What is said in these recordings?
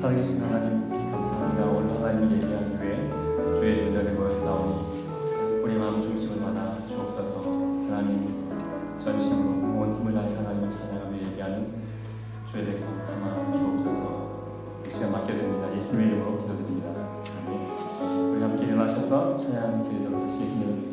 살아계신 하나님 감사합니다. 오늘 하나님을 예배하기 위해 주의 존전에 모였사오니 우리 마음 중심을 받아 주옵소서. 하나님 전심으로 온 힘을 다해 하나님을 찬양하며 예배하는 주의 백성 삼아 주옵소서. 이 시간 맡겨드립니다. 예수님의 이름으로 기도드립니다. 아멘. 우리 함께 일어나셔서 찬양 드리도록 하시겠습니다.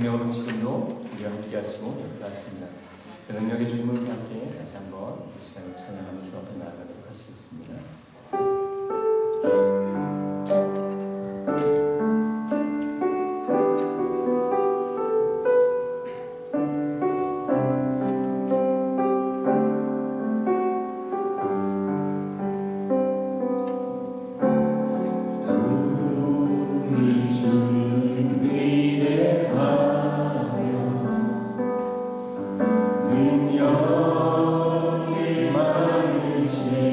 능력으로 지금도 우리와 함께 하시고 역사하십니다. 그 능력의 주님을 함께 다시 한번 이 시간을 찬양하며 주 앞에 나아가도록 하시겠습니다. 능력이 많으시도다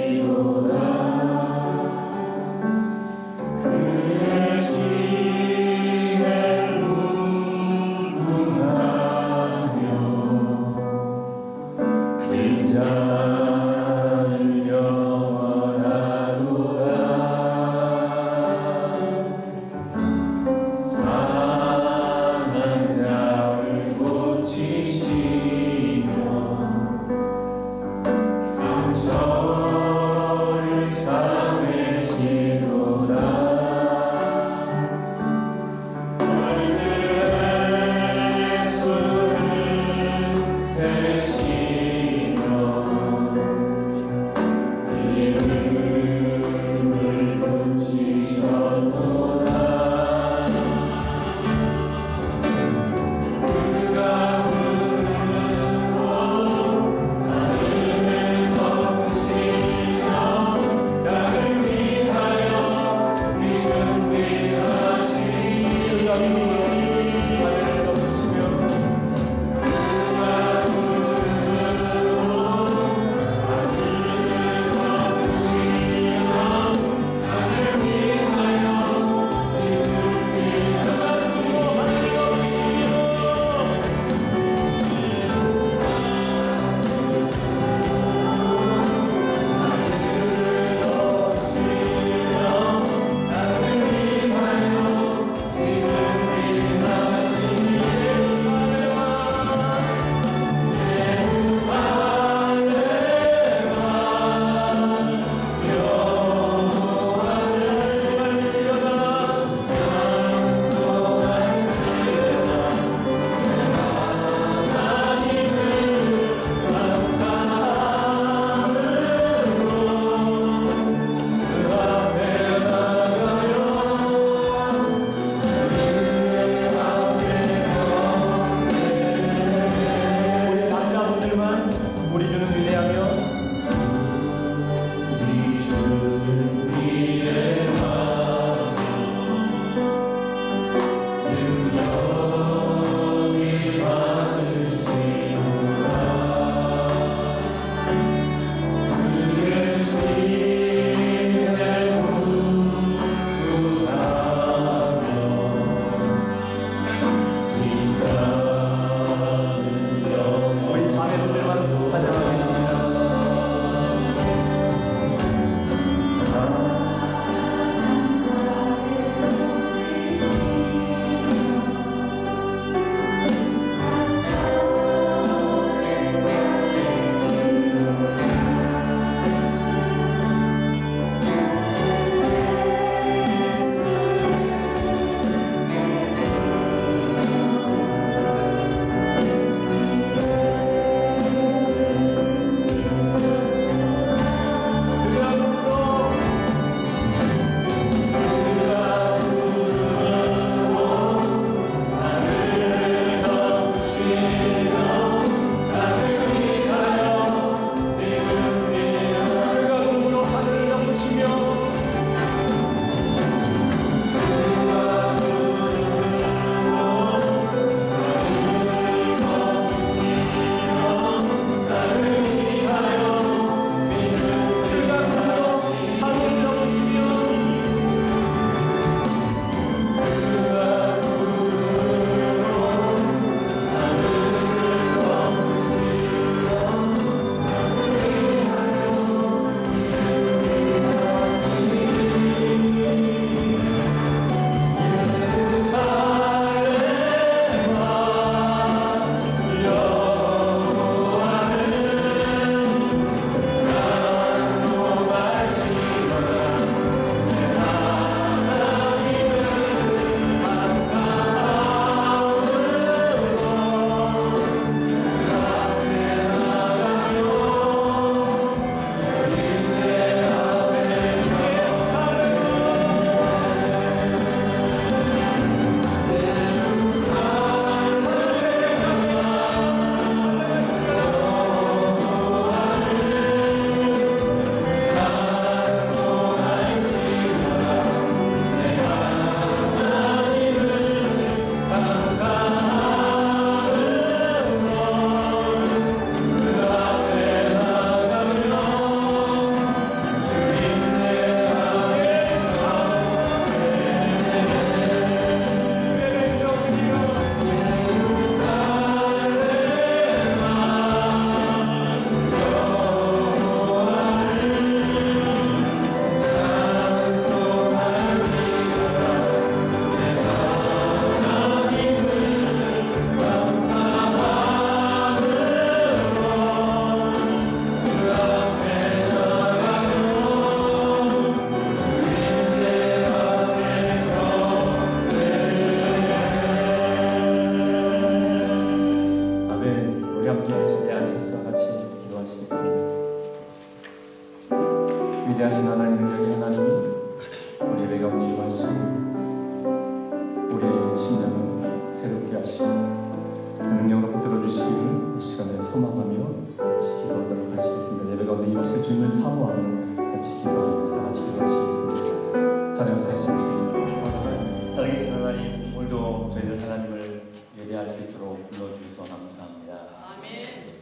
예배할 수 있도록 불러주셔서 감사합니다.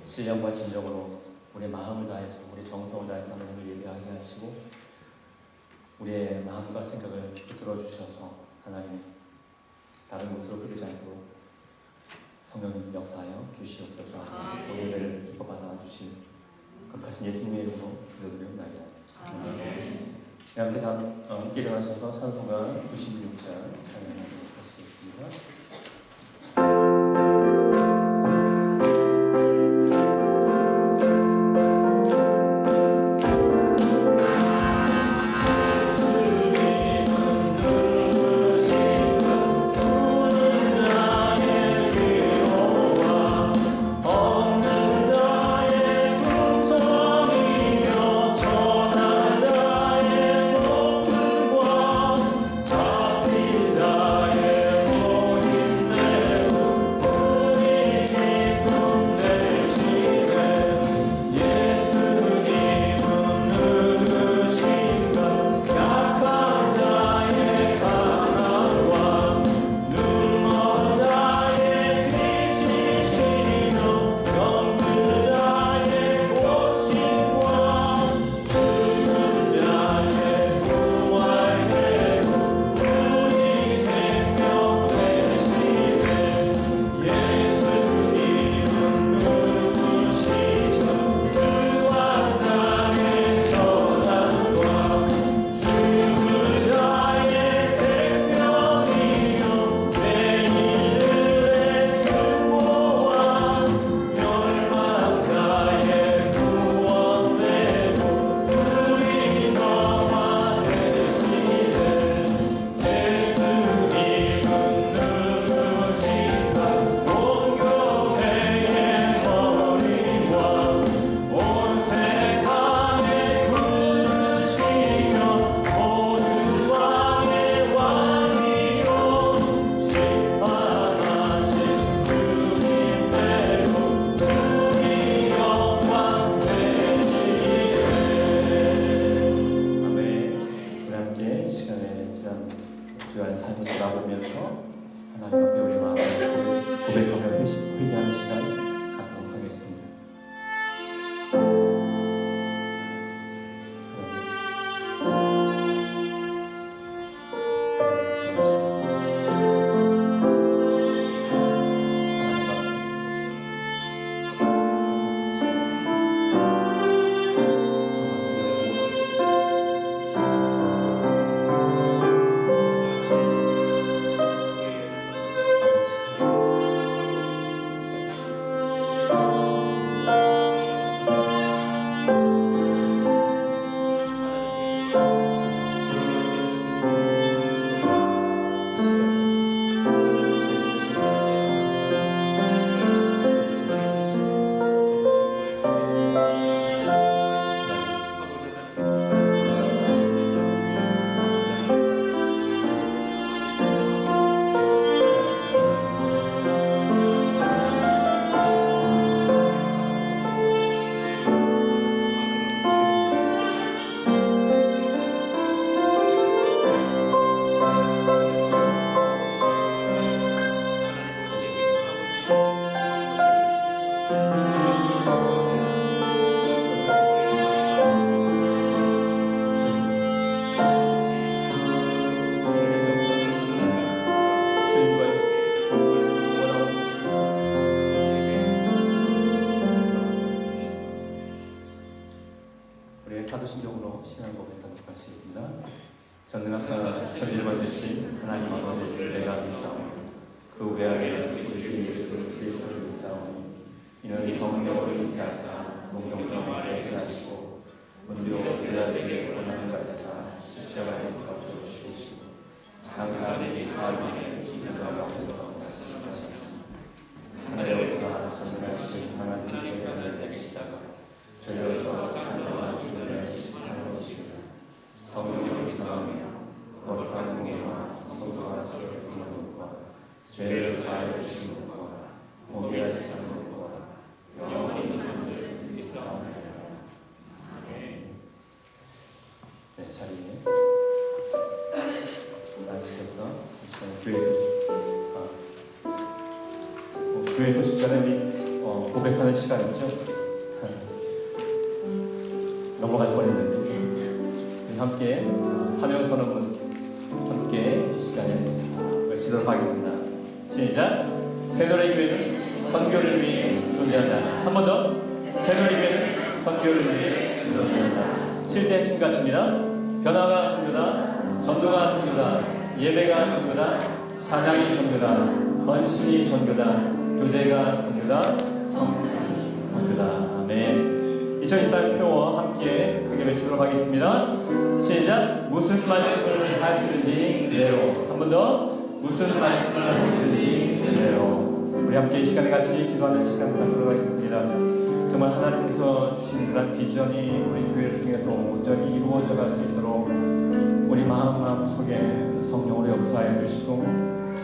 신령과 진정으로 우리의 마음을 다해서 우리의 정성을 다해서 하나님을 예배하게 하시고 우리의 마음과 생각을 붙들어 주셔서 하나님 다른 곳으로 흐르지 않도록 성령님 역사하여 주시옵소서. 우리 예배를 기뻐 받아 주신 거룩하신 예수님의 이름으로 기도드립니다. 함께 함께 일어나셔서 찬송가 96장 찬양하도록 하시겠습니다. 사도신경으로 신앙 고백하도록 하시겠습니다. 전능하사 천지를 만드신 하나님 아버지를 내가 믿사오니 그 외아들 우리 주 예수 그리스도를 믿사오니 이는 성령으로 잉태하사 동정녀 아래에 하시고 문비로 그들에게 원하는 가르사 십자가에 못 죽으시고 장사하니 사흘 만에 죽음과 가운데서 다시 일어나셨습니다. 하늘에서 전능하신 하나님의 영광을 내리시다가 저희로서 찬송한 주님을 하나로 오시고 성령으로 믿사오며 거룩한 공예와 성도와 서로를 부르는 것과 죄를 사하여 주시는 것과 공개 하시는 것과 영원히 사는 믿사옵나이다. 네, 자리에 앉으셔서 교회에서 교회 소식 전에 우리 고백하는 시간 있죠? 넘어갈 뻔했는데 우리 함께 사명 선언문 함께 이 시간에 외치도록 하겠습니다. 시작! 새노래교회는 선교를 위해 존재한다. 한 번 더. 새노래교회는 선교를 위해 존재한다. 7대 핵심 가치입니다. 변화가 선교다. 전도가 선교다. 예배가 선교다. 찬양이 선교다. 헌신이 선교다. 교제가 선교다. 선교다. 아멘. 2024년 표어 함께 크게 외치도록 하겠습니다. 시작! 무슨 말씀을 하시는지 그대로. 한 번 더. 무슨 말씀을 하시는지 그대로. 우리 함께 이 시간에 같이 기도하는 시간 갖도록 하겠습니다. 정말 하나님께서 주신 그런 비전이 우리 교회를 통해서 온전히 이루어져 갈 수 있도록 우리 마음속에 성령으로 역사하여 주시고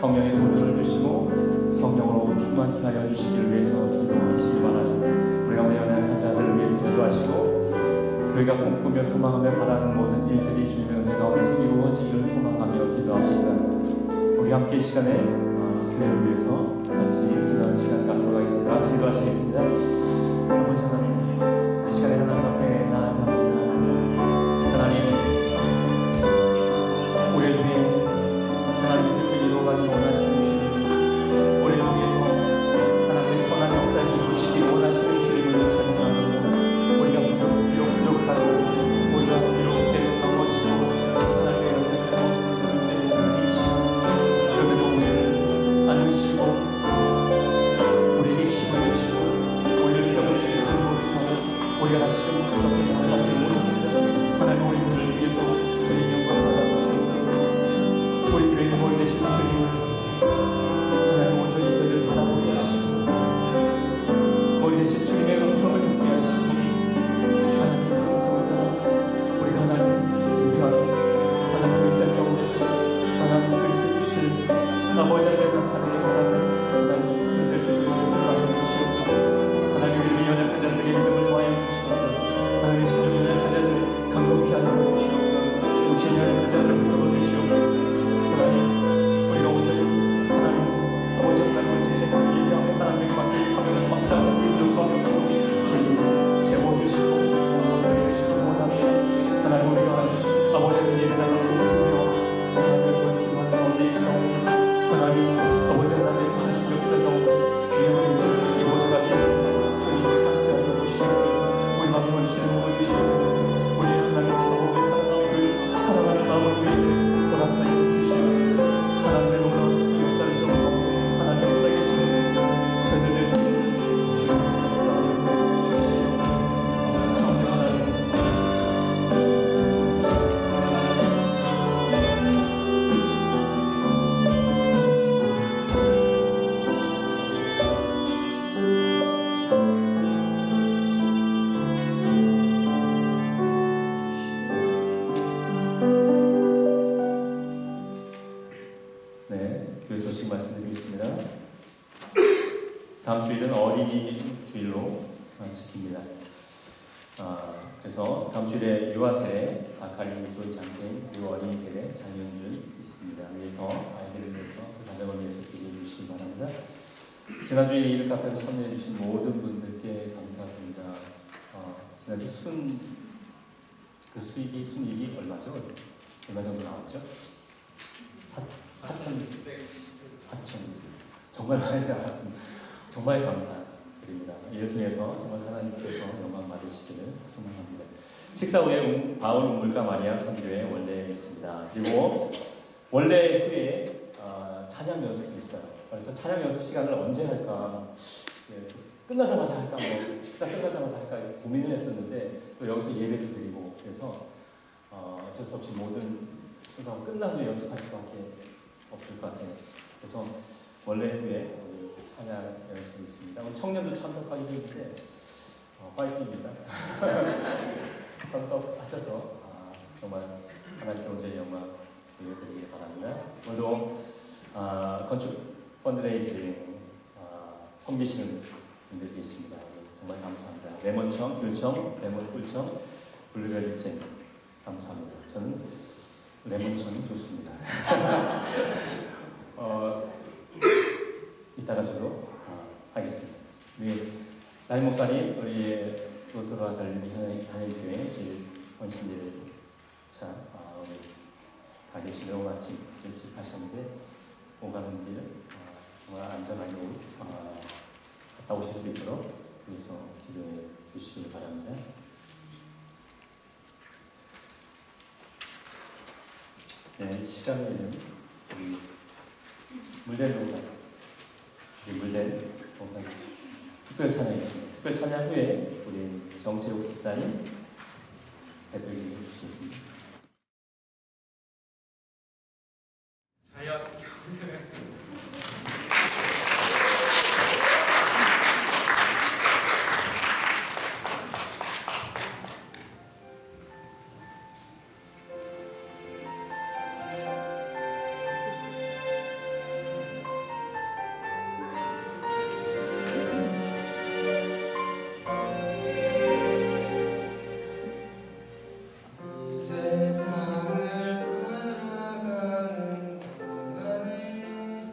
성령의 도전을 주시고 성령으로 충만케 하여 주시기를 위해서 기도하시기 바랍니다. 우리 가운데 연약한 자들을 위해서 기도하시고 교회가 꿈꾸며 소망하며 바라는 모든 일들이 주님의 은혜 가운데서 이루어지기를 소망하며 기도합시다. 우리 함께 이 시간에 교회를 위해서 같이 기도하는 시간 갖도록 하겠습니다. 같이 기도하시겠습니다. 아버지 하나님, 이 시간에 하나님 앞에 나아갑니다. 하나님, 우리를 위해 하나님의 뜻을 이루어가기 원하시는 주님, 우리를 위해서 하나님의 선한 역사를 이루시기 원하시는 주님을 찬양하며 우리가 비록 부족하고 우리가 비록 때로 넘어지고 하나님의 연약한 모습을 때로 잊지만 그럼에도 우리를 안으시고 우리에게 힘을 주시고 우리를 힘을 주시는 못하고 우리가 다시금 그렇게 나아가지 못합니다. 하나님 우리를 위해서 주님 영광 받아주시옵소서. 우리 교회의 머리 되신 주님을 하나님 온전히 저희를 바라보게 하시고 머리 되신 주님의 음성을 듣게 하시고 하나님의 음성을 따라 우리가 하나님 인간 하나님 인간 가운데서 하나님 그리스도의 빛을 아버지 앞에 나타내게 하나님 주님을 될 수 있도록 역사하여 주시옵소서. 하나님 우리 연약한 자들에게 믿음을 더하여 주시옵소서. 하나님의 신령의 연약한 자들을 강건케 하여 주시옵소서. 육신의 연약한 자들을 붙들어 주시옵소서. 하나님 우리가 온전히 하나님 아버지 하나님을 제대로 예배하며 하나님의 관계의 사명을 감사하는 민족과 주님을 재워주시고 도와주시기 원합니다. 하나님 우리가 아버지를 예배당하고 부며 하나님을 기도하는 가운데 있사오니 하나님 아버지 하나님의 선하신 역사 가운데 귀한 일들을 이루어져갈 수 있는 주님을 함께하여 주시옵소서. 우리 마음을 신음을 주시옵소서. 우리 하나님의 사랑을 사랑하는 마음을 우리에게 허락하여 주시옵소서. 하나님의荣耀이 역사를 좀 하나님의 살아계시는 저희들 될 수 있는 주님의 역사를 주시옵소서. 성령 하나님 교회 소식 말씀드리겠습니다. 다음 주일은 어린이 주일로 지킵니다. 그래서 다음 주일에 유아세 가리미소 장애인 그리고 어린이 대회 장면준 있습니다. 그래서 아이들을 위해서 그 가정을 위해서 기도해 주시기 바랍니다. 지난주에 이를 카페로 참여해 주신 모든 분들께 감사드립니다. 지난주 순이익이 얼마죠? 얼마 정도 나왔죠? 4천 정말 많이 나왔습니다. 정말 감사드립니다. 이를 통해서 정말 하나님께서 영광 받으시기를 소망합니다. 식사 후에 바울 운물가 마리아 선교회 원래 있습니다. 그리고 원래 후에 찬양 연습도 있어요. 그래서 찬양 연습 시간을 언제 할까? 끝나자마자 할까? 식사 끝나자마자 할까? 고민을 했었는데 또 여기서 예배도 드리고 그래서 어쩔 수 없이 모든 수상 끝난 후에 연습할 수밖에 없을 것 같아요. 그래서 원래 후에 찬양 연습이 있습니다. 우리 청년들 참석하기도 했는데 파이팅입니다. 참석하셔서 정말 하나님께 온전히 영광 돌려드리기 바랍니다. 오늘도 건축 펀드레이징 섬기시는 분들 계십니다. 정말 감사합니다. 레몬청, 귤청, 레몬 꿀청, 블루베리잼 감사합니다. 저는 레몬청이 좋습니다. 이따가 저도 하겠습니다. 우리 날 목사님, 우리 로트로와 달리 하나님교회 제일 헌신대를 우리 다 계시는 마침 일찍 하셨는데 오가는 길 정말 안전하게 갔다 오실 수 있도록 그래서 기도해 주시기 바랍니다. 네, 시간에는 우리 물된 동산, 물된 동산 특별 찬양이 있습니다. 특별 찬양 후에 우리 정채욱 집사님 대표기도 해주시겠습니다. 세상을 살아가는 동안에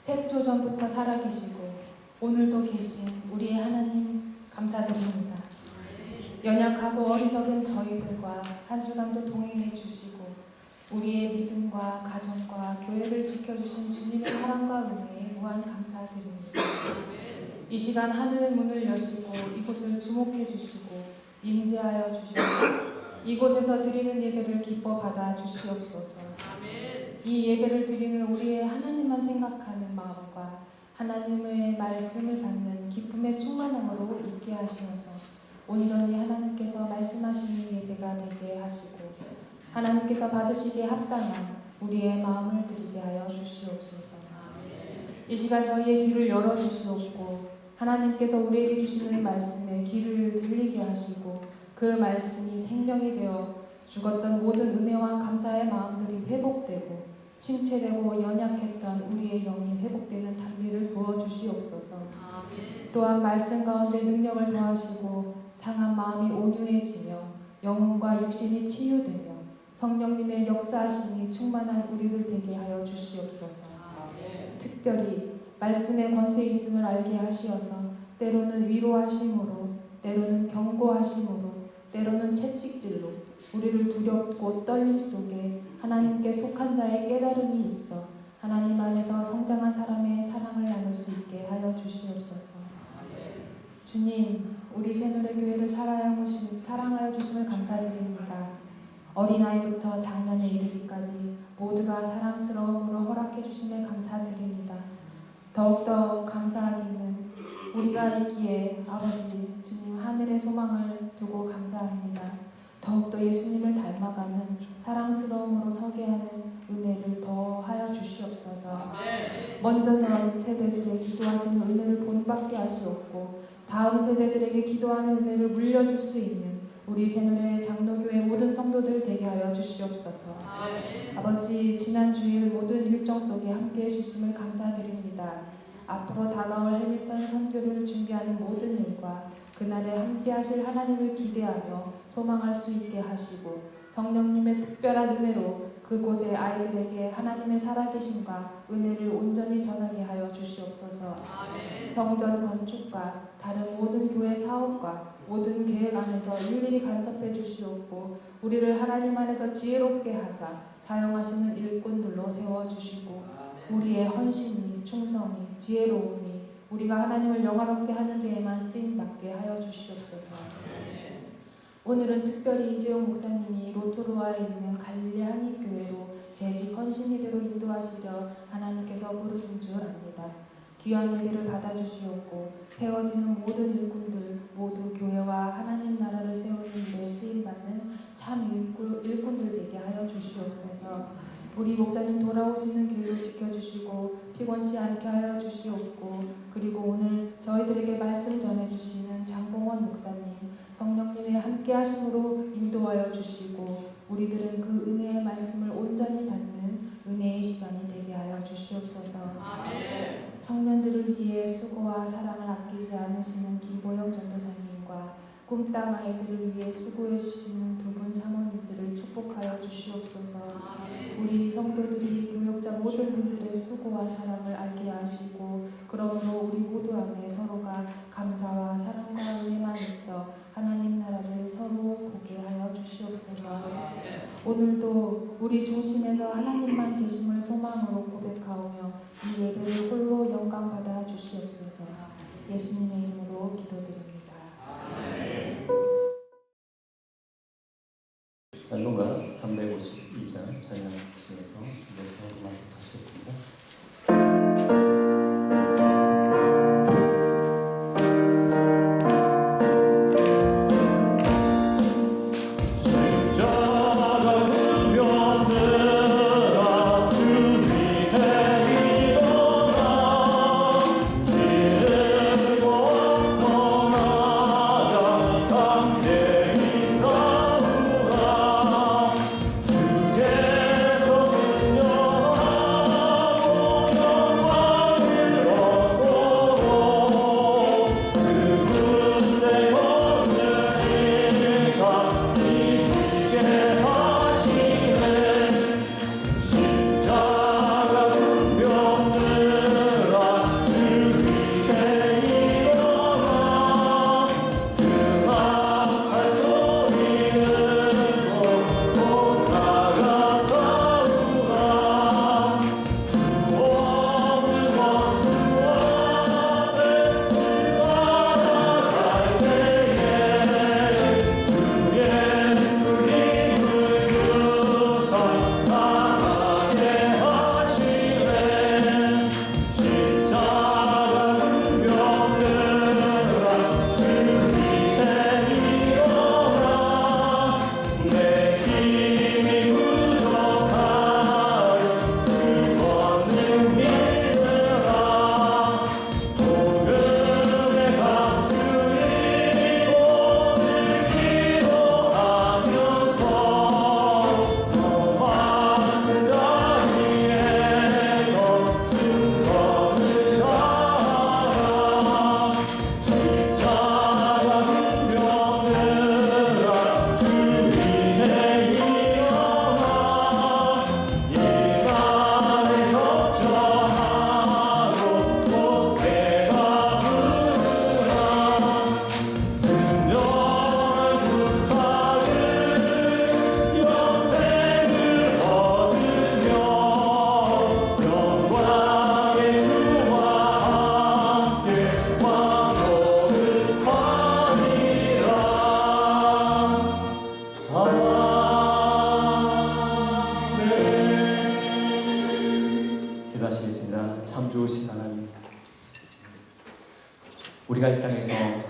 태초 전부터 살아계시고 오늘도 계신 우리의 하나님 감사드립니다. 연약하고 어리석은 저희들과 한 주간도 동행해 주시고 우리의 믿음과 가정과 교회를 지켜주신 주님의 사랑과 은혜에 무한 감사드립니다. 이 시간 하늘 문을 여시고 이곳을 주목해 주시고 인재하여 주시고 이곳에서 드리는 예배를 기뻐 받아 주시옵소서. 이 예배를 드리는 우리의 하나님만 생각하는 마음과 하나님의 말씀을 받는 기쁨의 충만함으로 있게 하시면서 온전히 하나님께서 말씀하시는 예배가 되게 하시고 하나님께서 받으시기에 합당한 우리의 마음을 드리게 하여 주시옵소서. 이 시간 저희의 귀를 열어주시옵고 하나님께서 우리에게 주시는 말씀에 귀를 들리게 하시고 그 말씀이 생명이 되어 죽었던 모든 은혜와 감사의 마음들이 회복되고 침체되고 연약했던 우리의 영이 회복되는 단비를 부어주시옵소서. 또한 말씀 가운데 능력을 더하시고 상한 마음이 온유해지며 영혼과 육신이 치유되며 성령님의 역사하심이 충만한 우리를 되게 하여 주시옵소서. 특별히 말씀의 권세 있음을 알게 하시어서 때로는 위로하심으로 때로는 경고하심으로 때로는 채찍질로 우리를 두렵고 떨림 속에 하나님께 속한 자의 깨달음이 있어 하나님 안에서 성장한 사람의 사랑을 나눌 수 있게 하여 주시옵소서. 주님, 우리 새누리교회를 사랑하여 주심을 감사드립니다. 어린아이부터 장년에 이르기까지 모두가 사랑스러움으로 허락해 주심에 감사드립니다. 더욱더 감사하기는 우리가 있기에 아버지 주님 하늘의 소망을 두고 감사합니다. 더욱더 예수님을 닮아가는 사랑스러움으로 서게 하는 은혜를 더하여 주시옵소서. 먼저선 세대들의 기도하시는 은혜를 본받게 하시옵고 다음 세대들에게 기도하는 은혜를 물려줄 수 있는 우리 새누리 장로교회 모든 성도들 되게 하여 주시옵소서. 아버지 지난 주일 모든 일정 속에 함께해 주심을 감사드립니다. 앞으로 다가올 해밀턴 선교를 준비하는 모든 일과 그날에 함께하실 하나님을 기대하며 소망할 수 있게 하시고 성령님의 특별한 은혜로 그곳의 아이들에게 하나님의 살아계심과 은혜를 온전히 전하게 하여 주시옵소서. 성전 건축과 다른 모든 교회 사업과 모든 계획 안에서 일일이 간섭해 주시옵고 우리를 하나님 안에서 지혜롭게 하사 사용하시는 일꾼들로 세워주시고 우리의 헌신이 충성이 지혜로움이 우리가 하나님을 영화롭게 하는 데에만 쓰임받게 하여 주시옵소서. 오늘은 특별히 이재용 목사님이 로토루아에 있는 갈릴리 한인교회로 재직 헌신 예배로 인도하시려 하나님께서 부르신 줄 압니다. 귀한 예배를 받아주시옵고 세워지는 모든 일꾼들 모두 교회와 하나님 나라를 세우는 데 쓰임받는 참 일꾼들 되게 하여 주시옵소서. 우리 목사님 돌아오시는 길도 지켜주시고 피곤치 않게 하여 주시옵고 그리고 오늘 저희들에게 말씀 전해주시는 장봉원 목사님 성령님의 함께하심으로 인도하여 주시고 우리들은 그 은혜의 말씀을 온전히 받는 은혜의 시간이 되게 하여 주시옵소서. 아멘. 청년들을 위해 수고와 사랑을 아끼지 않으시는 김보영 전도사님과 꿈땅 아이들을 위해 수고해 주시는 두 분 사모님들을 축복하여 주시옵소서. 우리 성도들이 교역자 모든 분들의 수고와 사랑을 알게 하시고 그러므로 우리 모두 안에 서로가 감사와 사랑과 은혜만 있어 하나님 나라를 서로 보게 하여 주시옵소서. 오늘도 우리 중심에서 하나님만 계심을 소망으로 고백하오며 이 예배를 홀로 영광받아 주시옵소서. 예수님의 이름으로 기도드립니다. 찬송가 352장 찬양하시면서 준비해서 마치겠습니다. 십자가 울며 주님의 이름으로 참 좋으신 하나님, 우리가 이 땅에서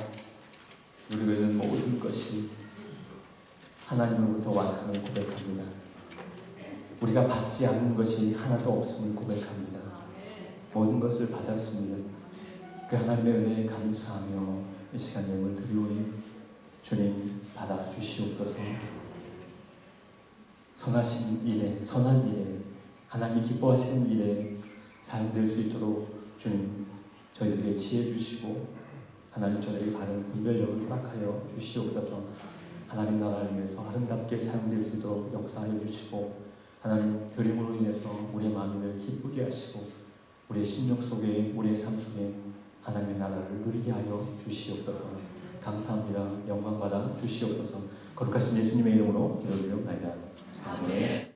누리고 있는 모든 것이 하나님으로부터 왔음을 고백합니다. 우리가 받지 않는 것이 하나도 없음을 고백합니다. 모든 것을 받았습니다. 그 하나님의 은혜에 감사하며 이 시간 예물 드리오니 주님 받아주시옵소서. 선하신 일에, 선한 일에, 하나님이 기뻐하시는 일에 사용될 수 있도록 주님 저희들에게 지혜 주시고 하나님 저희에게 바른 분별력을 허락하여 주시옵소서. 하나님 나라를 위해서 아름답게 사용될 수 있도록 역사하여 주시고 하나님 드림으로 인해서 우리의 마음을 기쁘게 하시고 우리의 심령 속에, 우리의 삶 속에 하나님의 나라를 누리게 하여 주시옵소서. 감사합니다. 영광 받아 주시옵소서. 거룩하신 예수님의 이름으로 기도드리옵나이다. 아멘.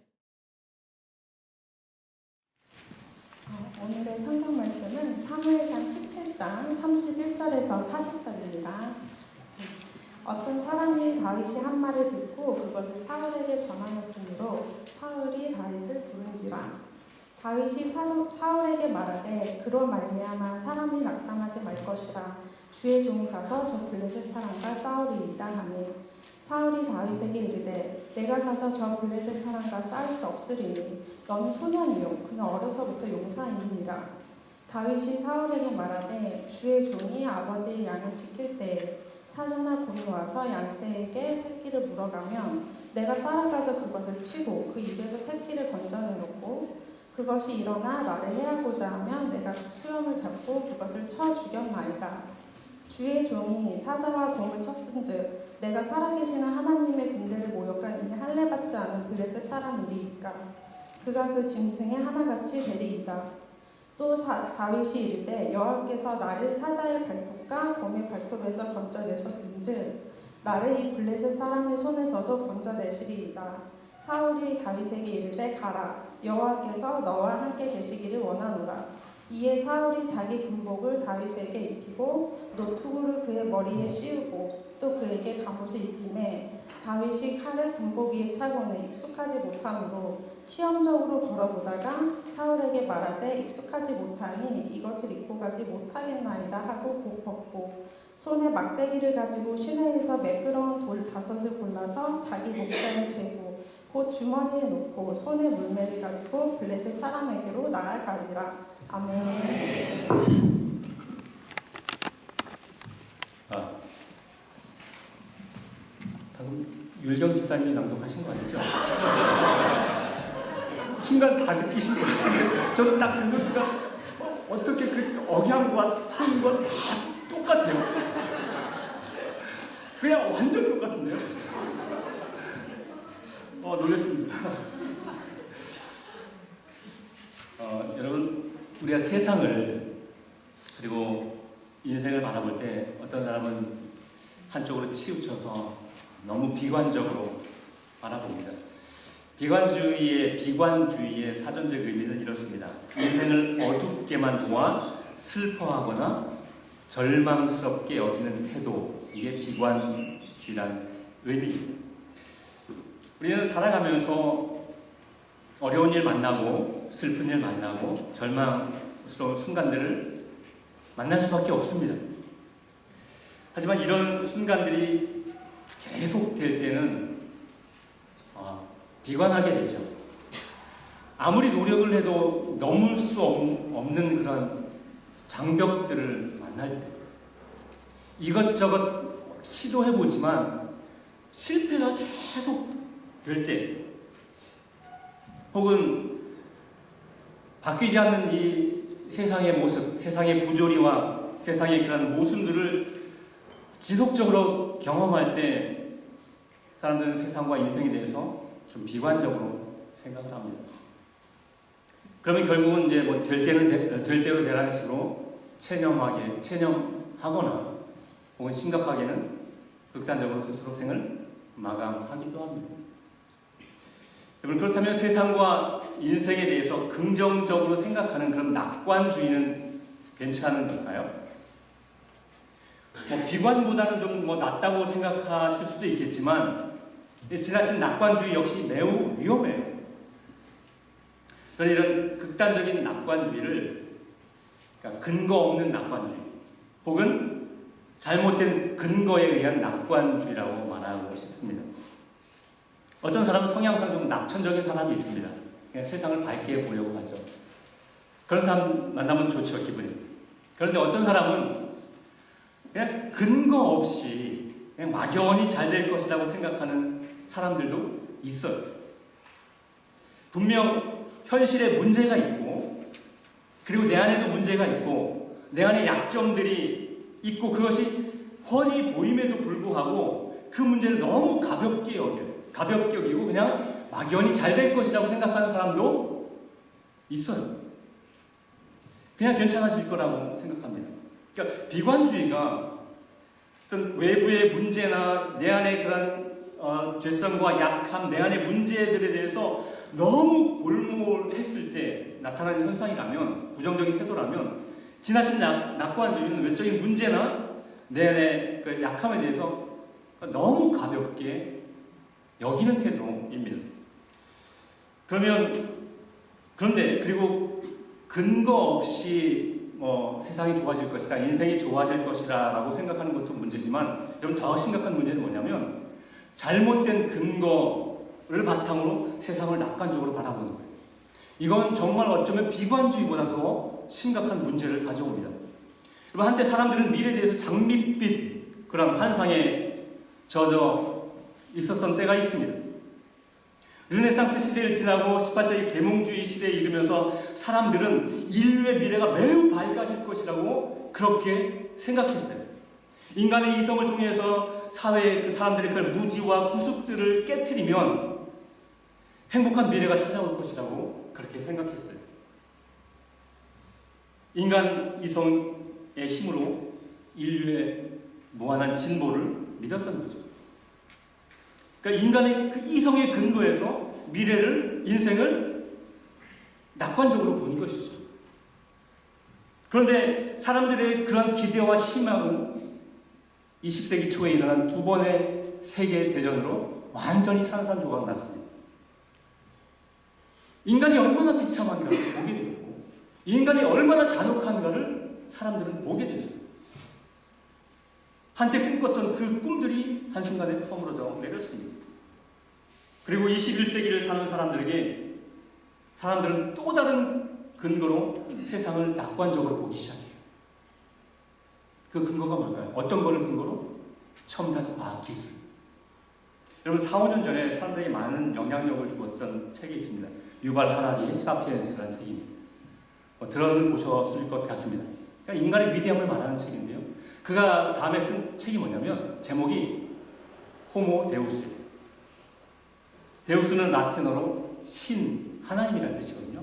오늘의 성경 말씀은 사무엘상 17장 31절에서 40절입니다. 어떤 사람이 다윗이 한 말을 듣고 그것을 사울에게 전하였으므로 사울이 다윗을 부른지라. 다윗이 사울에게 말하되 그로 말미암아 사람이 낙담하지 말 것이라. 주의 종이 가서 저 블레셋 사람과 싸우리이다 하니 사울이 다윗에게 이르되 내가 가서 저 블레셋 사람과 싸울 수 없으리니 너는 소년이요 그는 어려서부터 용사이니라. 다윗이 사울에게 말하되 주의 종이 아버지의 양을 지킬 때에 사자나 곰이 와서 양떼에게 새끼를 물어가면 내가 따라가서 그것을 치고 그 입에서 새끼를 건져내놓고 그것이 일어나 나를 해하고자 하면 내가 수염을 잡고 그것을 쳐 죽였나이다. 주의 종이 사자와 곰을 쳤은즉 내가 살아계시는 하나님의 군대를 모욕한 이 할례받지 않은 블레셋 사람이리이까 그가 그 짐승의 하나같이 되리이다. 또 다윗이 이르되 여호와께서 나를 사자의 발톱과 곰의 발톱에서 건져내셨은즉 나를 이 블레셋 사람의 손에서도 건져내시리이다. 사울이 다윗에게 이르되 가라 여호와께서 너와 함께 계시기를 원하노라. 이에 사울이 자기 군복을 다윗에게 입히고 노투구를 그의 머리에 씌우고 또 그에게 갑옷을 입히매 다윗이 칼을 군복 위에 차고는 익숙하지 못하므로 시험적으로 걸어보다가 사울에게 말하되 익숙하지 못하니 이것을 입고 가지 못하겠나이다 하고 벗고 손에 막대기를 가지고 시내에서 매끄러운 돌 5을 골라서 자기 목자에 재고 곧 주머니에 놓고 손에 물매를 가지고 블레셋 사람에게로 나아가리라. 아멘. 방금 율경 집사님이 낭독하신 거 아니죠? 순간 다 느끼신 거 같은데 저는 딱 그 순간 어떻게 그 억양과 톤과 다 똑같아요. 그냥 완전 똑같은데요? 놀랐습니다. 여러분, 우리가 세상을 그리고 인생을 바라볼 때 어떤 사람은 한쪽으로 치우쳐서 너무 비관적으로 바라봅니다. 비관주의의 사전적 의미는 이렇습니다. 인생을 어둡게만 보아 슬퍼하거나 절망스럽게 여기는 태도, 이게 비관주의라는 의미입니다. 우리는 살아가면서 어려운 일 만나고 슬픈 일 만나고 절망스러운 순간들을 만날 수밖에 없습니다. 하지만 이런 순간들이 계속될 때는 비관하게 되죠. 아무리 노력을 해도 넘을 수 없는 그런 장벽들을 만날 때 이것저것 시도해보지만 실패가 계속 될 때 혹은 바뀌지 않는 이 세상의 모습, 세상의 부조리와 세상의 그런 모순들을 지속적으로 경험할 때 사람들은 세상과 인생에 대해서 좀 비관적으로 생각을 합니다. 그러면 결국은 이제 뭐 될 대로 되라는 식으로 체념하거나 혹은 심각하게는 극단적으로 스스로 생을 마감하기도 합니다. 여러분, 그렇다면 세상과 인생에 대해서 긍정적으로 생각하는 그런 낙관주의는 괜찮은 걸까요? 비관보다는 좀 낫다고 생각하실 수도 있겠지만 지나친 낙관주의 역시 매우 위험해요. 저는 이런 극단적인 낙관주의를 그러니까 근거 없는 낙관주의 혹은 잘못된 근거에 의한 낙관주의라고 말하고 싶습니다. 어떤 사람은 성향상 좀 낙천적인 사람이 있습니다. 그냥 세상을 밝게 보려고 하죠. 그런 사람 만나면 좋죠, 기분이. 그런데 어떤 사람은 그냥 근거 없이 그냥 막연히 잘 될 것이라고 생각하는 사람들도 있어요. 분명 현실에 문제가 있고, 그리고 내 안에도 문제가 있고, 내 안에 약점들이 있고, 그것이 훤히 보임에도 불구하고 그 문제를 너무 가볍게 여기고 그냥 막연히 잘 될 것이라고 생각하는 사람도 있어요. 그냥 괜찮아질 거라고 생각합니다. 그러니까 비관주의가 어떤 외부의 문제나 내 안에 그런 죄성과 약함, 내 안의 문제들에 대해서 너무 골몰했을 때 나타나는 현상이라면, 부정적인 태도라면, 지나친 낙관주의는 외적인 문제나 내 안의 그 약함에 대해서 너무 가볍게 여기는 태도입니다. 그런데 그리고 근거 없이 세상이 좋아질 것이다, 인생이 좋아질 것이다 라고 생각하는 것도 문제지만, 여러분 더 심각한 문제는 뭐냐면 잘못된 근거를 바탕으로 세상을 낙관적으로 바라보는 거예요. 이건 정말 어쩌면 비관주의보다 더 심각한 문제를 가져옵니다. 여러분, 한때 사람들은 미래에 대해서 장밋빛 그런 환상에 젖어 있었던 때가 있습니다. 르네상스 시대를 지나고 18세기 계몽주의 시대에 이르면서 사람들은 인류의 미래가 매우 밝아질 것이라고 그렇게 생각했어요. 인간의 이성을 통해서 사회의 그 사람들의 그 무지와 구습들을 깨트리면 행복한 미래가 찾아올 것이라고 그렇게 생각했어요. 인간 이성의 힘으로 인류의 무한한 진보를 믿었던 거죠. 그러니까 인간의 그 이성의 근거에서 미래를, 인생을 낙관적으로 본 것이죠. 그런데 사람들의 그런 기대와 희망은 20세기 초에 일어난 두 번의 세계 대전으로 완전히 산산조각 났습니다. 인간이 얼마나 비참한가를 보게 되었고, 인간이 얼마나 잔혹한가를 사람들은 보게 됐어요. 한때 꿈꿨던 그 꿈들이 한순간에 허물어져 내렸습니다. 그리고 21세기를 사는 사람들은 또 다른 근거로 세상을 낙관적으로 보기 시작해요. 그 근거가 뭘까요? 어떤 거를 근거로? 첨단 과학기술. 여러분, 4, 5년 전에 사람들에게 많은 영향력을 주었던 책이 있습니다. 유발 하라리의 사피엔스라는 책입니다. 들어보셨을 것 같습니다. 그러니까 인간의 위대함을 말하는 책인데요. 그가 다음에 쓴 책이 뭐냐면 제목이 호모 데우스예요. 데우스는 라틴어로 신, 하나님이라는 뜻이거든요.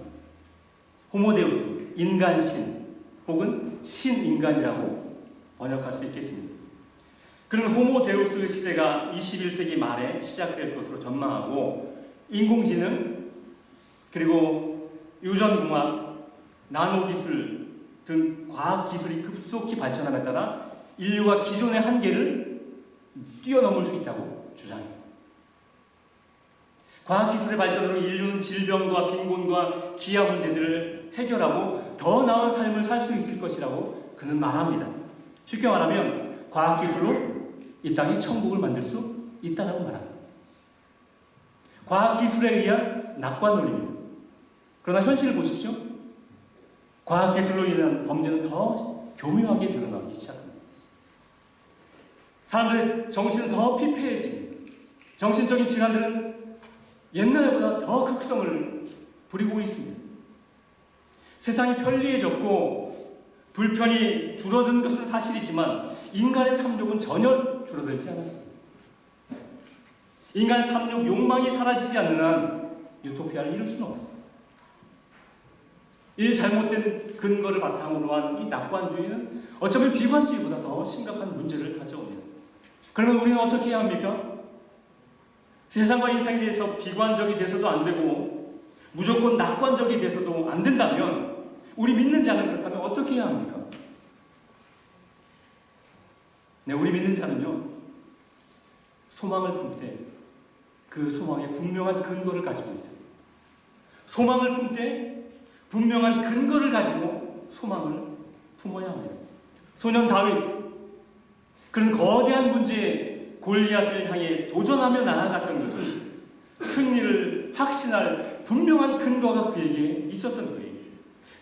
호모 데우스, 인간신 혹은 신인간이라고 번역할 수 있겠습니다. 그런 호모 데우스 시대가 21세기 말에 시작될 것으로 전망하고, 인공지능 그리고 유전공학, 나노기술 등 과학기술이 급속히 발전함에 따라 인류가 기존의 한계를 뛰어넘을 수 있다고 주장해요. 과학기술의 발전으로 인류는 질병과 빈곤과 기아 문제들을 해결하고 더 나은 삶을 살 수 있을 것이라고 그는 말합니다. 쉽게 말하면 과학기술로 이 땅에 천국을 만들 수 있다고 말합니다. 과학기술에 의한 낙관론입니다. 그러나 현실을 보십시오. 과학기술로 인한 범죄는 더 교묘하게 늘어나기 시작합니다. 사람들의 정신은 더 피폐해집니다. 정신적인 질환들은 옛날보다 더 극성을 부리고 있습니다. 세상이 편리해졌고 불편이 줄어든 것은 사실이지만 인간의 탐욕은 전혀 줄어들지 않았습니다. 인간의 탐욕, 욕망이 사라지지 않는 한 유토피아를 이룰 수는 없습니다. 이 잘못된 근거를 바탕으로 한 이 낙관주의는 어쩌면 비관주의보다 더 심각한 문제를 가져옵니다. 그러면 우리는 어떻게 해야 합니까? 세상과 인생에 대해서 비관적이 돼서도 안 되고 무조건 낙관적이 돼서도 안 된다면, 우리 믿는 자는 그렇다면 어떻게 해야 합니까? 네, 우리 믿는 자는요, 소망을 품을 때 그 소망에 분명한 근거를 가지고 있어요. 소망을 품을 때 분명한 근거를 가지고 소망을 품어야 합니다. 소년 다윗, 그런 거대한 문제에 골리앗을 향해 도전하며 나아갔던 것은 승리를 확신할 분명한 근거가 그에게 있었던 거예요.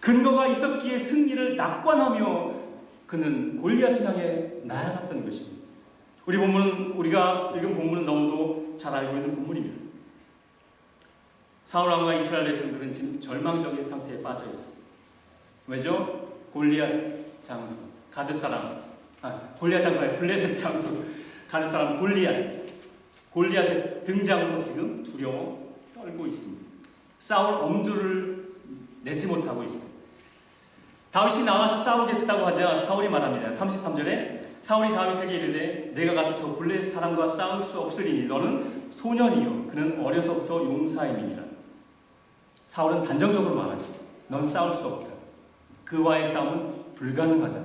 근거가 있었기에 승리를 낙관하며 그는 골리앗을 향해 나아갔던 것입니다. 우리가 읽은 본문은 너무도 잘 알고 있는 본문입니다. 사울 왕과 이스라엘 백성들은 지금 절망적인 상태에 빠져 있습니다. 왜죠? 골리앗 장수, 가드 사람, 골리앗 장수가 블레셋 장수, 가드 사람 골리앗의 등장으로 지금 두려워 떨고 있습니다. 싸울 엄두를 내지 못하고 있습니다. 다윗이 나와서 싸우겠다고 하자 사울이 말합니다. 33절에 사울이 다윗에게 이르되 내가 가서 저 블레셋 사람과 싸울 수 없으리니 너는 소년이요 그는 어려서부터 용사임이니라. 사울은 단정적으로 말하지. 넌 싸울 수 없다. 그와의 싸움은 불가능하다.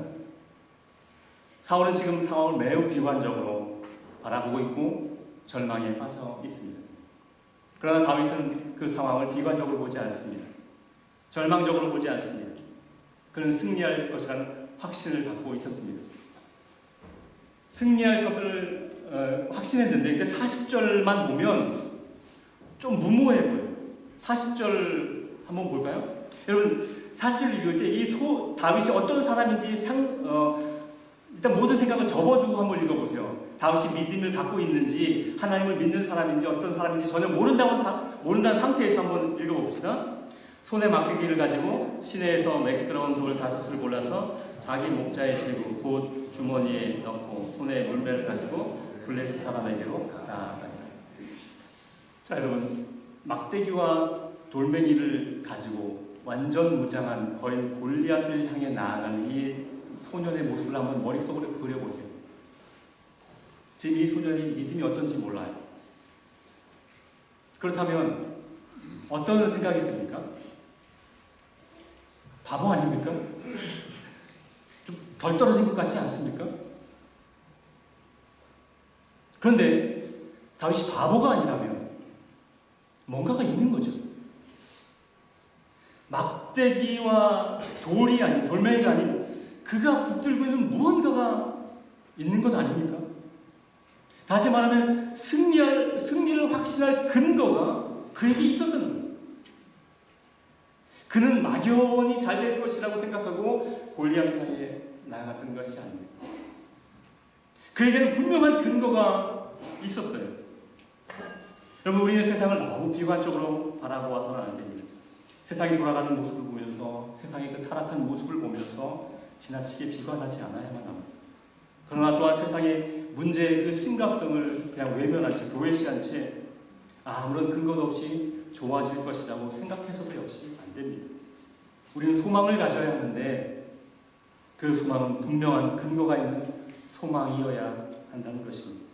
사울은 지금 상황을 매우 비관적으로 바라보고 있고 절망에 빠져 있습니다. 그러나 다윗은 그 상황을 비관적으로 보지 않습니다. 절망적으로 보지 않습니다. 그는 승리할 것이라는 확신을 갖고 있었습니다. 승리할 것을 확신했는데 40절만 보면 좀 무모해 보여요. 40절 한번 볼까요? 여러분 40절 읽을 때 이 다윗이 어떤 사람인지 일단 모든 생각을 접어두고 한번 읽어보세요. 다윗이 믿음을 갖고 있는지 하나님을 믿는 사람인지 어떤 사람인지 전혀 모른다는 상태에서 한번 읽어봅시다. 손에 막대기를 가지고 시내에서 매끄러운 돌 5을 골라서 자기 목자에 지고 곧 주머니에 넣고 손에 물매를 가지고 블레셋 사람에게로 나아가니라. 자 여러분, 막대기와 돌멩이를 가지고 완전 무장한 거인 골리앗을 향해 나아가는 이 소년의 모습을 한번 머릿속으로 그려보세요. 지금 이 소년이 믿음이 어떤지 몰라요. 그렇다면 어떤 생각이 듭니까? 바보 아닙니까? 좀 덜 떨어진 것 같지 않습니까? 그런데 다윗이 바보가 아니라면 뭔가가 있는 거죠. 막대기와 돌멩이가 아닌 그가 붙들고 있는 무언가가 있는 것 아닙니까? 다시 말하면 승리를 확신할 근거가 그에게 있었던 거예요. 그는 막연히 잘 될 것이라고 생각하고 골리앗을 향해 나아갔던 것이 아닙니다. 그에게는 분명한 근거가 있었어요. 여러분, 우리의 세상을 너무 비관적으로 바라보아서는 안 됩니다. 세상이 돌아가는 모습을 보면서, 세상의 그 타락한 모습을 보면서 지나치게 비관하지 않아야만 합니다. 그러나 또한 세상의 문제의 그 심각성을 그냥 외면한 채, 도외시한 채 아무런 근거도 없이 좋아질 것이라고 생각해서도 역시 안 됩니다. 우리는 소망을 가져야 하는데 그 소망은 분명한 근거가 있는 소망이어야 한다는 것입니다.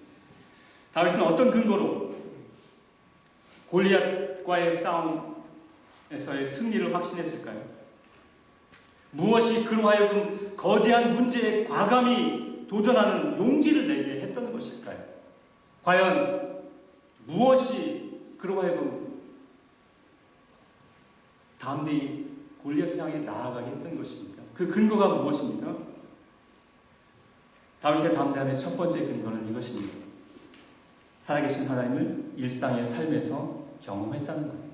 다윗은 어떤 근거로 골리앗과의 싸움에서의 승리를 확신했을까요? 무엇이 그로 하여금 거대한 문제에 과감히 도전하는 용기를 내게 했던 것일까요? 과연 무엇이 그로 하여금 담대히 골리앗을 향해 나아가게 했던 것입니까? 그 근거가 무엇입니까? 다윗의 담대함의 첫 번째 근거는 이것입니다. 살아계신 하나님을 일상의 삶에서 경험했다는 거예요.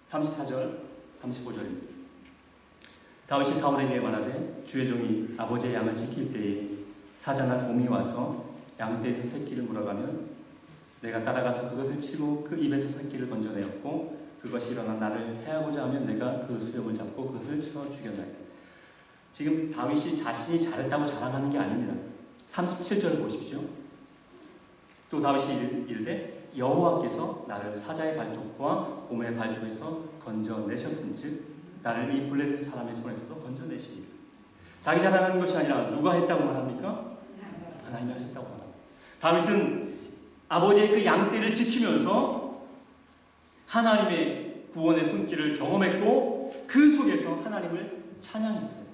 34절, 35절입니다. 다윗이 사울에게 말하되 주의 종이 아버지의 양을 지킬 때에 사자나 곰이 와서 양떼에서 새끼를 물어가면 내가 따라가서 그것을 치고 그 입에서 새끼를 건져내었고 그것이 일어나 나를 해하고자 하면 내가 그 수염을 잡고 그것을 쳐 죽였나이다. 지금 다윗이 자신이 잘했다고 자랑하는 게 아닙니다. 37절을 보십시오. 또 다윗이 이르되 여호와께서 나를 사자의 발톱과 곰의 발톱에서 건져내셨은즉 나를 이 블레셋 사람의 손에서도 건져내십니다. 자기 자랑하는 것이 아니라 누가 했다고 말합니까? 하나님이 하셨다고 말합니다. 다윗은 아버지의 그 양떼를 지키면서 하나님의 구원의 손길을 경험했고 그 속에서 하나님을 찬양했어요.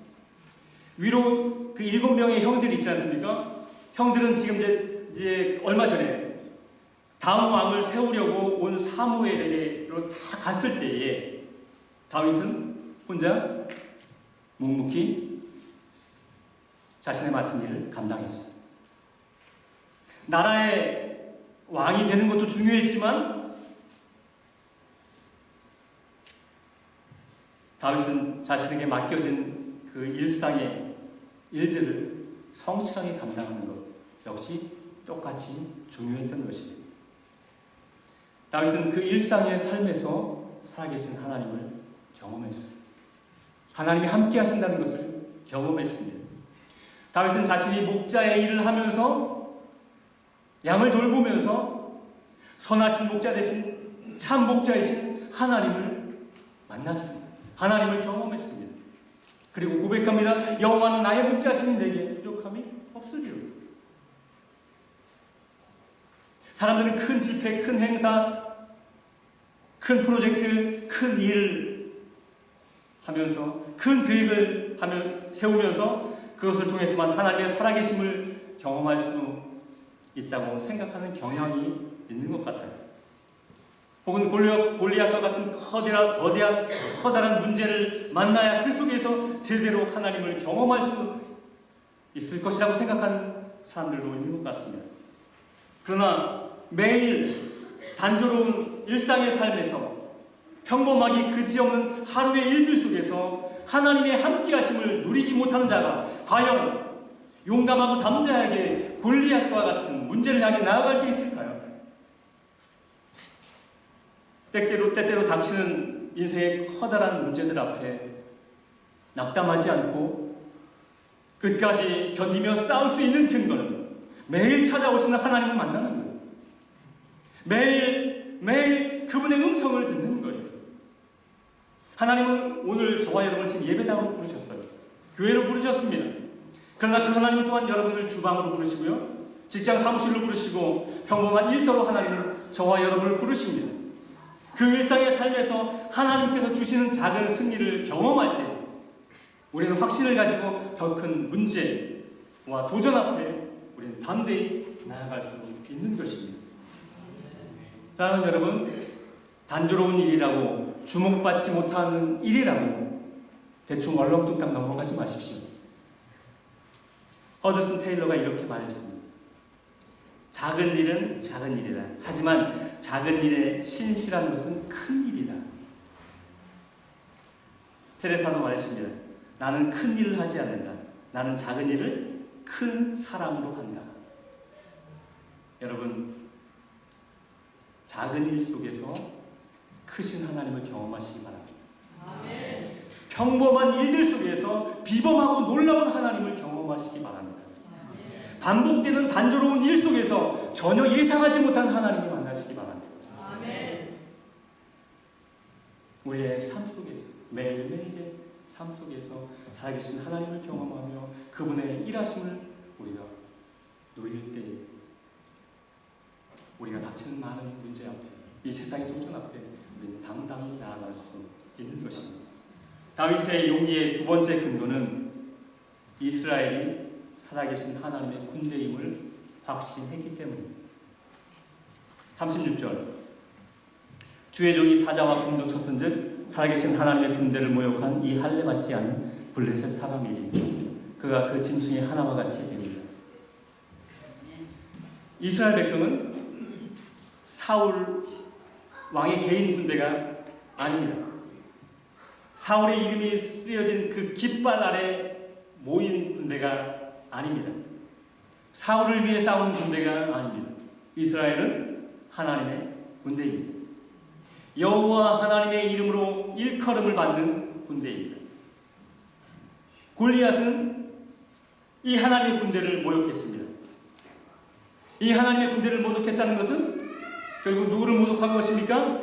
위로 그 7명의 형들이 있지 않습니까? 형들은 지금 이제 얼마 전에 다음 왕을 세우려고 온 사무엘에게로 다 갔을 때에 다윗은 혼자 묵묵히 자신의 맡은 일을 감당했어요. 나라의 왕이 되는 것도 중요했지만 다윗은 자신에게 맡겨진 그 일상의 일들을 성실하게 감당하는 것 역시 똑같이 중요했던 것입니다. 다윗은 그 일상의 삶에서 살아계신 하나님을 경험했어요. 하나님이 함께 하신다는 것을 경험했습니다. 다윗은 자신이 목자의 일을 하면서 양을 돌보면서 선하신 목자 대신 참 목자이신 하나님을 만났습니다. 하나님을 경험했습니다. 그리고 고백합니다. 여호와는 나의 목자시니 내게 부족함이 없으리요. 사람들은 큰 집회, 큰 행사, 큰 프로젝트, 큰 일을 하면서 큰 계획을 세우면서 그것을 통해서만 하나님의 살아계심을 경험할 수 있다고 생각하는 경향이 있는 것 같아요. 혹은 골리앗과 같은 커다란 문제를 만나야 그 속에서 제대로 하나님을 경험할 수 있을 것이라고 생각하는 사람들도 있는 것 같습니다. 그러나 매일 단조로운 일상의 삶에서 평범하기 그지없는 하루의 일들 속에서 하나님의 함께하심을 누리지 못하는 자가 과연 용감하고 담대하게 골리앗과 같은 문제를 향해 나아갈 수 있을까요? 때때로 닥치는 인생의 커다란 문제들 앞에 낙담하지 않고 끝까지 견디며 싸울 수 있는 근거는 매일 찾아오시는 하나님을 만나는 거예요. 매일 그분의 음성을 듣는 거예요. 하나님은 오늘 저와 여러분을 지금 예배당으로 부르셨어요. 교회로 부르셨습니다. 그러나 그 하나님 또한 여러분을 주방으로 부르시고요. 직장 사무실로 부르시고 평범한 일터로 하나님은 저와 여러분을 부르십니다. 그 일상의 삶에서 하나님께서 주시는 작은 승리를 경험할 때 우리는 확신을 가지고 더 큰 문제와 도전 앞에 우리는 담대히 나아갈 수 있는 것입니다. 사랑하는 여러분, 단조로운 일이라고 주목받지 못하는 일이라고 대충 얼렁뚱땅 넘어가지 마십시오. 허드슨 테일러가 이렇게 말했습니다. 작은 일은 작은 일이다. 하지만 작은 일에 신실한 것은 큰 일이다. 테레사도 말했습니다. 나는 큰 일을 하지 않는다. 나는 작은 일을 큰 사랑으로 한다. 여러분, 작은 일 속에서 크신 하나님을 경험하시기 바랍니다. 아멘. 평범한 일들 속에서 비범하고 놀라운 하나님을 경험하시기 바랍니다. 아멘. 반복되는 단조로운 일 속에서 전혀 예상하지 못한 하나님을 만나시기 바랍니다. 아멘. 우리의 삶 속에서 매일매일의 삶 속에서 살아계신 하나님을 경험하며 그분의 일하심을 우리가 누릴 때 우리가 닥치는 많은 문제 앞에 이 세상의 도전 앞에 우리는 당당히 나아갈 수 있는 것입니다. 다윗의 용기의 두 번째 근거는 이스라엘이 살아계신 하나님의 군대임을 확신했기 때문입니다. 36절 주의 종이 사자와弓도 쳤은즉 살아계신 하나님의 군대를 모욕한 이 할례 받지 않은 블레셋 사람이니 그가 그 짐승의 하나와 같이 됩니다. 이스라엘 백성은 사울 왕의 개인 군대가 아닙니다. 사울의 이름이 쓰여진 그 깃발 아래 모인 군대가 아닙니다. 사울을 위해 싸우는 군대가 아닙니다. 이스라엘은 하나님의 군대입니다. 여호와 하나님의 이름으로 일컬음을 받는 군대입니다. 골리앗은 이 하나님의 군대를 모욕했습니다. 이 하나님의 군대를 모독했다는 것은 결국 누구를 모독한 것입니까?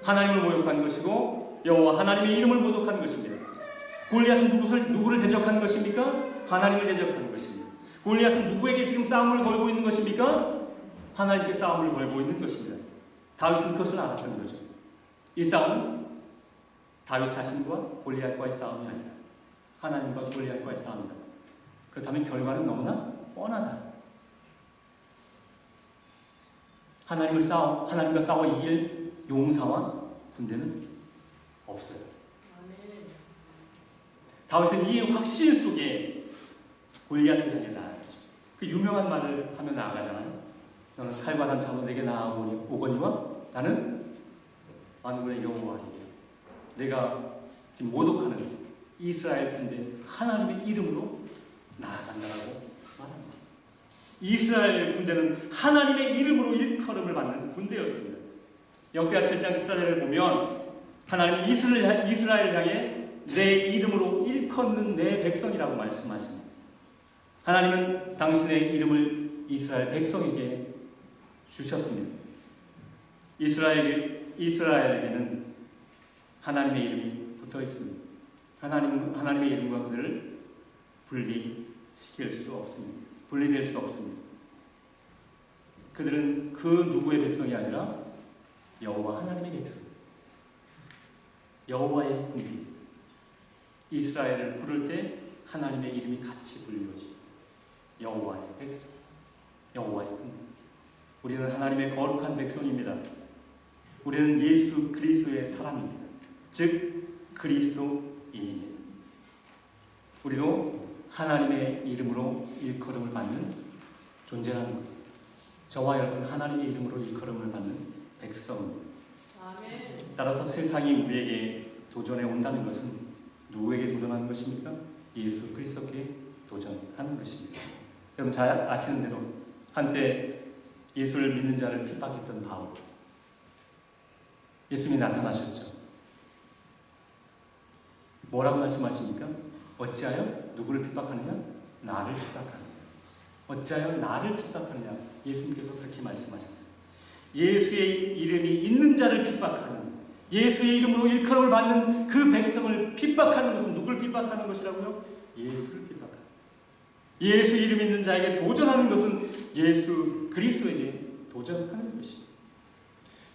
하나님을 모욕한 것이고 여호와 하나님의 이름을 모독한 것입니다. 골리앗은 누구를 대적하는 것입니까? 하나님을 대적하는 것입니다. 골리앗은 누구에게 지금 싸움을 걸고 있는 것입니까? 하나님께 싸움을 걸고 있는 것입니다. 다윗은 그것을 알았던 거죠. 이 싸움은 다윗 자신과 골리앗과의 싸움이 아니라 하나님과 골리앗과의 싸움이다. 그렇다면 결과는 너무나 뻔하다. 하나님과 싸워 이길 용사와 군대는 없어요. 다윗은 이 확신 속에 골리앗을 향해 나아가죠. 그 유명한 말을 하며 나아가잖아요. 너는 칼과 단창으로 내게 나아오거니와 나는 만군의 여호와이며 내가 지금 모독하는 이스라엘 군대 하나님의 이름으로 나아간다라고 말합니다. 이스라엘 군대는 하나님의 이름으로 일컬음을 받는 군대였습니다. 역대하 7장 14절을 보면 하나님은 이스라엘 향해 내 이름으로 일컫는 내 백성이라고 말씀하십니다. 하나님은 당신의 이름을 이스라엘 백성에게 주셨습니다. 이스라엘에게는 하나님의 이름이 붙어 있습니다. 하나님의 이름과 그들을 분리시킬 수 없습니다. 분리될 수 없습니다. 그들은 그 누구의 백성이 아니라 여호와 하나님의 백성, 여호와의 군대. 이스라엘을 부를 때 하나님의 이름이 같이 불려집니다. 여호와의 백성, 여호와의 군대. 우리는 하나님의 거룩한 백성입니다. 우리는 예수 그리스도의 사람입니다. 즉 그리스도인입니다. 우리도 하나님의 이름으로 일컬음을 받는 존재라는 것. 저와 여러분 하나님의 이름으로 일컬음을 받는 백성입니다. 따라서 세상이 우리에게 도전해 온다는 것은 누구에게 도전하는 것입니까? 예수 그리스도께 도전하는 것입니다. 여러분 잘 아시는 대로 한때 예수를 믿는 자를 핍박했던 바울, 예수님이 나타나셨죠. 뭐라고 말씀하십니까? 어찌하여 누구를 핍박하느냐? 나를 핍박하느냐. 어찌하여 나를 핍박하느냐? 예수님께서 그렇게 말씀하셨어요. 예수의 이름이 있는 자를 핍박하는, 예수의 이름으로 일컬음을 받는 그 백성을 핍박하는 것은 누구를 핍박하는 것이라고요? 예수를 핍박하는. 예수 이름 있는 자에게 도전하는 것은 예수 그리스도에게 도전하는 것입니다.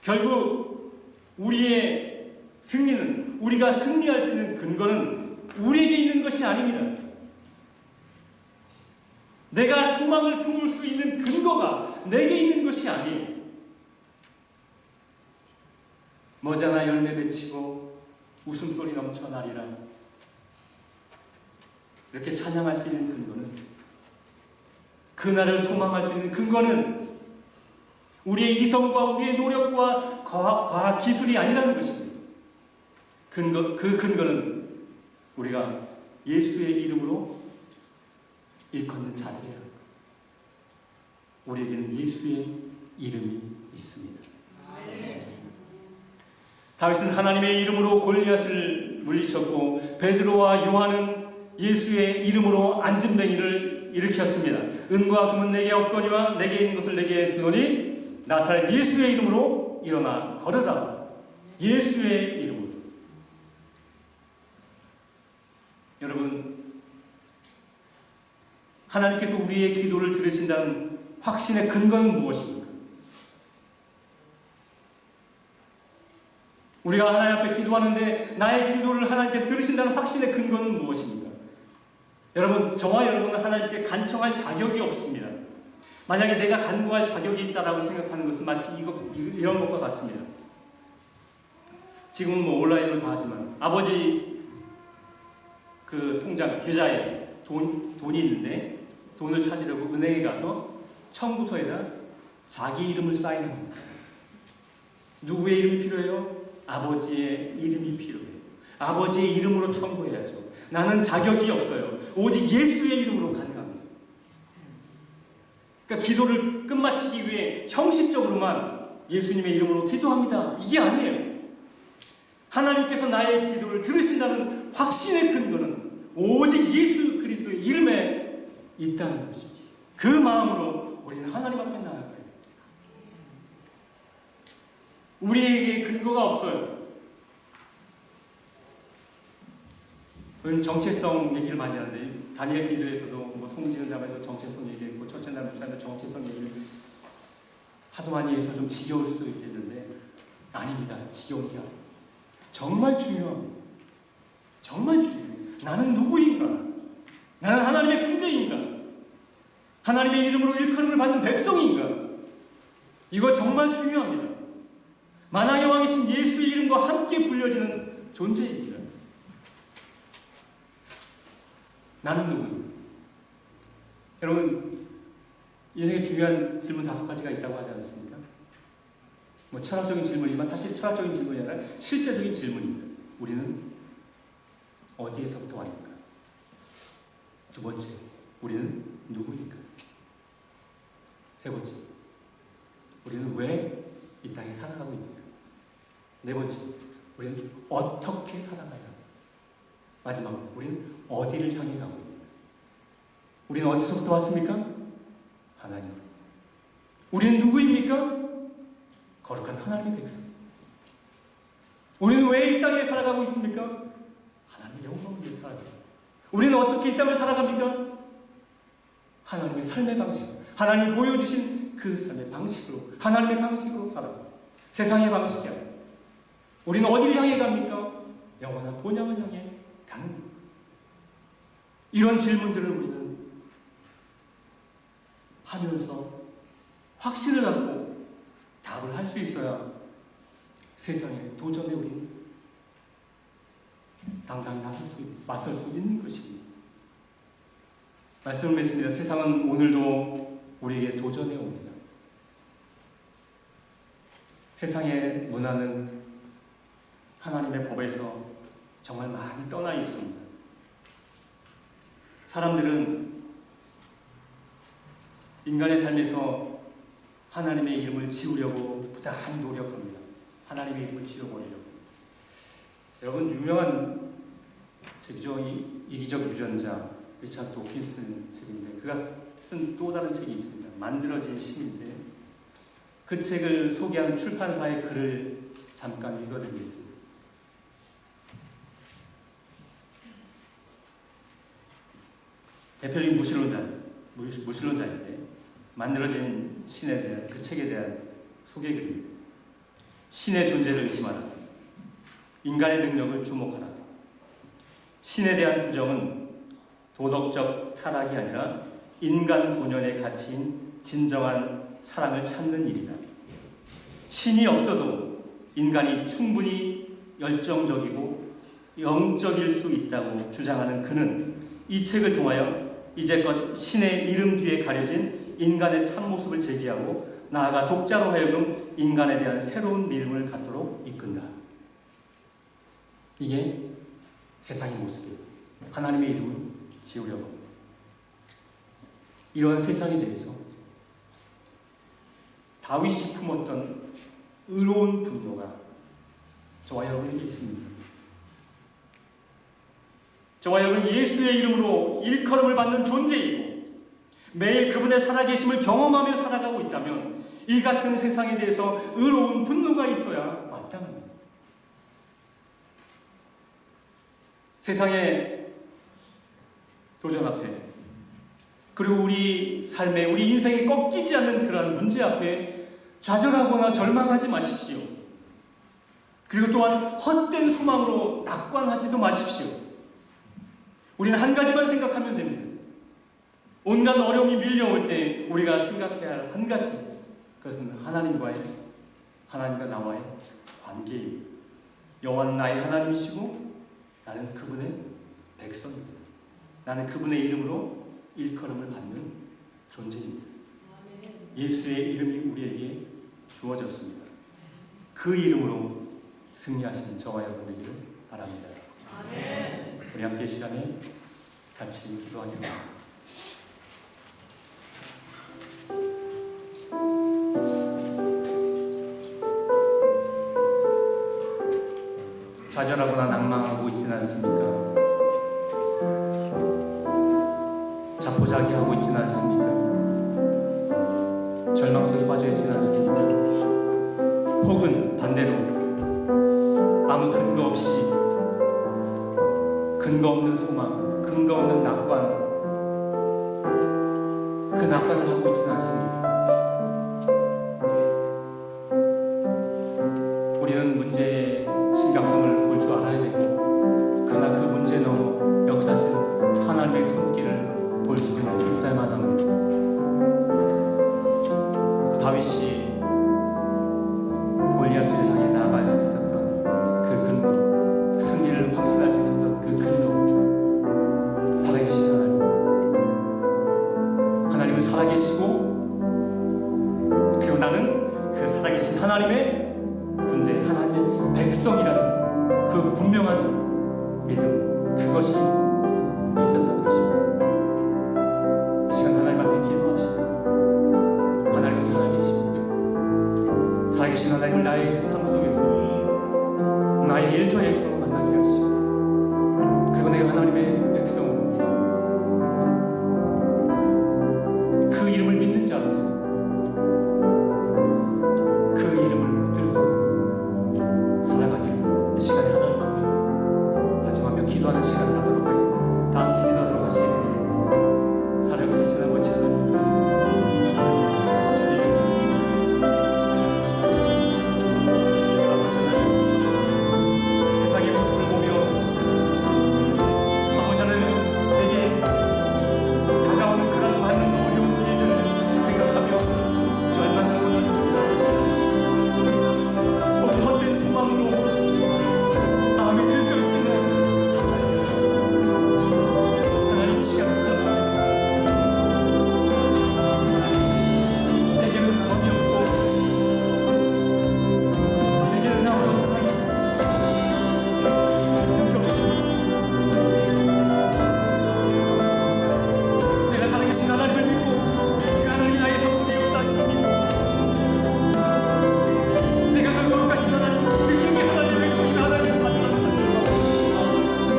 결국 우리의 승리는, 우리가 승리할 수 있는 근거는 우리에게 있는 것이 아닙니다. 내가 소망을 품을 수 있는 근거가 내게 있는 것이 아니에요. 머지않아 열매 맺히고 웃음소리 넘쳐나리라, 이렇게 찬양할 수 있는 근거는, 그날을 소망할 수 있는 근거는 우리의 이성과 우리의 노력과 과학 기술이 아니라는 것입니다. 그 근거는 우리가 예수의 이름으로 일컫는 자들이라. 우리에게는 예수의 이름이 있습니다. 다윗은 하나님의 이름으로 골리앗을 물리쳤고 베드로와 요한은 예수의 이름으로 안진뱅이를 일으켰습니다. 은과 금은 내게 없거니와 내게 있는 것을 내게 주노니 나사렛 예수의 이름으로 일어나 걸으라. 예수의 이름으로. 여러분, 하나님께서 우리의 기도를 들으신다는 확신의 근거는 무엇입니까? 우리가 하나님 앞에 기도하는데 나의 기도를 하나님께서 들으신다는 확신의 근거는 무엇입니까? 여러분, 저와 여러분은 하나님께 간청할 자격이 없습니다. 만약에 내가 간구할 자격이 있다라고 생각하는 것은 마치 이런 것과 같습니다. 지금은 뭐 온라인으로 다 하지만 아버지 그 통장 계좌에 돈이 있는데 돈을 찾으려고 은행에 가서 청구서에다 자기 이름을 사인합니다. 누구의 이름이 필요해요? 아버지의 이름이 필요해요. 아버지의 이름으로 청구해야죠. 나는 자격이 없어요. 오직 예수의 이름으로 가능합니다. 그러니까 기도를 끝마치기 위해 형식적으로만 예수님의 이름으로 기도합니다. 이게 아니에요. 하나님께서 나의 기도를 들으신다는 확신의 근거는 오직 예수 그리스도의 이름에 있다는 것입니다. 그 마음으로 우리는 하나님 앞에 나아가요. 우리에게 근거가 없어요. 우리는 정체성 얘기를 많이 하는데 다니엘 기도에서도 뭐 송지은 자매도 정체성 얘기했고 첫째날 목사님도 정체성 얘기를 하도 많이 해서 좀 지겨울 수도 있겠는데 아닙니다. 지겨운 게 아니에요. 정말 중요합니다. 정말 중요해요. 나는 누구인가? 나는 하나님의 군대인가? 하나님의 이름으로 일컬음을 받는 백성인가? 이거 정말 중요합니다. 만왕의 왕이신 예수의 이름과 함께 불려지는 존재입니다. 나는 누구인가? 여러분, 인생에 중요한 질문 5가지가 있다고 하지 않습니까? 뭐 철학적인 질문이지만 사실 철학적인 질문이 아니라 실제적인 질문입니다. 우리는 어디에서부터 왔는가? 두 번째, 우리는 누구인가? 세 번째, 우리는 왜 이 땅에 살아가고 있는가? 네 번째, 우리는 어떻게 살아가야 하는가? 마지막으로, 우리는 어디를 향해 가고 있는가? 우리는 어디서부터 왔습니까? 하나님. 우리는 누구입니까? 거룩한 하나님의 백성. 우리는 왜 이 땅에 살아가고 있습니까? 하나님의 영광을 위해 살아갑니다. 우리는 어떻게 이 땅을 살아갑니까? 하나님의 삶의 방식, 하나님이 보여주신 그 삶의 방식으로, 하나님의 방식으로 살아갑니다. 세상의 방식이 아니라. 우리는 어디를 향해 갑니까? 영원한 본향을 향해 가는 겁니다. 이런 질문들을 우리는 하면서 확신을 갖고 답을 할 수 있어야 세상의 도전에 우리는 당당히 맞설 수 있는 것입니다. 말씀을 맺습니다. 세상은 오늘도 우리에게 도전해 옵니다. 세상의 문화는 하나님의 법에서 정말 많이 떠나 있습니다. 사람들은 인간의 삶에서 하나님의 이름을 지우려고 부단히 노력합니다. 하나님의 이름을 지워버리려고. 여러분, 유명한 책이죠. 이기적 유전자, 리차드 도킨슨 책인데, 그가 쓴 또 다른 책이 있습니다. 만들어진 신인데, 그 책을 소개한 출판사의 글을 잠깐 읽어드리겠습니다. 대표적인 무신론자인데, 만들어진 신에 대한, 그 책에 대한 소개글입니다. 신의 존재를 의심하라. 인간의 능력을 주목하라. 신에 대한 부정은 도덕적 타락이 아니라 인간 본연의 가치인 진정한 사랑을 찾는 일이다. 신이 없어도 인간이 충분히 열정적이고 영적일 수 있다고 주장하는 그는 이 책을 통하여 이제껏 신의 이름 뒤에 가려진 인간의 참모습을 제기하고 나아가 독자로 하여금 인간에 대한 새로운 믿음을 갖도록 이끈다. 이게 세상의 모습이에요. 하나님의 이름을 지우려고 합니다. 이러한 세상에 대해서 다윗이 품었던 의로운 분노가 저와 여러분에게 있습니다. 저와 여러분 예수의 이름으로 일컬음을 받는 존재이고 매일 그분의 살아계심을 경험하며 살아가고 있다면 이 같은 세상에 대해서 의로운 분노가 있어야 마땅합니다. 세상의 도전 앞에, 그리고 우리 삶에, 우리 인생에 꺾이지 않는 그러한 문제 앞에 좌절하거나 절망하지 마십시오. 그리고 또한 헛된 소망으로 낙관하지도 마십시오. 우리는 한 가지만 생각하면 됩니다. 온갖 어려움이 밀려올 때 우리가 생각해야 할 한 가지, 그것은 하나님과 나와의 관계입니다. 여호와는 나의 하나님이시고 나는 그분의 백성입니다. 나는 그분의 이름으로 일컬음을 받는 존재입니다. 예수의 이름이 우리에게 주어졌습니다. 그 이름으로 승리하시는 저와 여러분 되기를 바랍니다. 아멘. 우리 함께 이 시간에 같이 기도하겠습니다. 좌절하거나 낭망하고 있지는 않습니까? 자포자기하고 있지는 않습니까? 절망 속에 빠져 있지는 않습니까? 혹은 반대로 아무 근거 없이 근거 없는 소망, 근거 없는 낙관, 그 낙관을 하고 있지는 않습니까? 우리는 문제의 심각성을 볼 줄 알아야 되고, 그러나 그 문제 넘어 역사신 하나님의 손길을 볼 수 있어야만 합니다. 다윗이 골리앗을 향해 나아갈 수 있었던 그 근거, 승리를 확신할 수 있었던 그 근거, 살아계신 하나님, 그것이 있었던 것입니다. 이 시간 하나님 앞에 기도합시다. 하나님은 살아계십니다. 살아계신 하나님, 나의 삶 속에서, 나의 일터에서 만나게 하시고, 그리고 내가 하나님의 백성으로 그 이름을 믿는 자로서 그 이름을 붙들고 살아가기를 이 시간에 하나님 앞에 다짐하며 기도하는 시간을 갖도록 하겠습니다. 다 함께 기도하도록 하시겠습니다. 살아계신 아버지 하나님, 주님, 아버지 하나님, 세상의 모습을 보며 아버지 하나님, 내게 다가오는 그런 많은 어려운 일들을 생각하며 절망하고 혹은 헛된 소망으로 마음이 들떠있지는 하나님, 이 시간 내게는 상관이 없고 내게는 아무런 상관이 없습니다. 내가 살아계신 하나님을 믿고 그 하나님이 나의 삶 속에 역사하시는 믿고 내가 그 거룩하신 하나님, 그 이름의 하나님의 백성이나 하나님의 자녀라는 사실과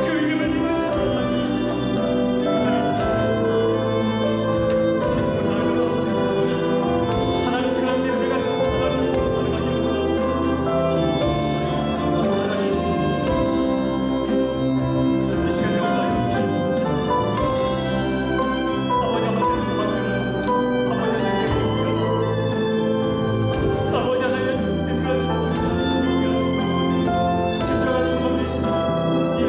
그 이름을 믿는 자라는 사실, 하나님 그런 믿음을 가지고 하나님을 살아가기를 원합니다. 하나님, 이 시간에 역사해 주시옵소서. 아버지 하나님의 소망들을 아버지 하나님의 그렇게 하시고 아버지 하나님의 주님을 하시고 진정한 소망 되신 이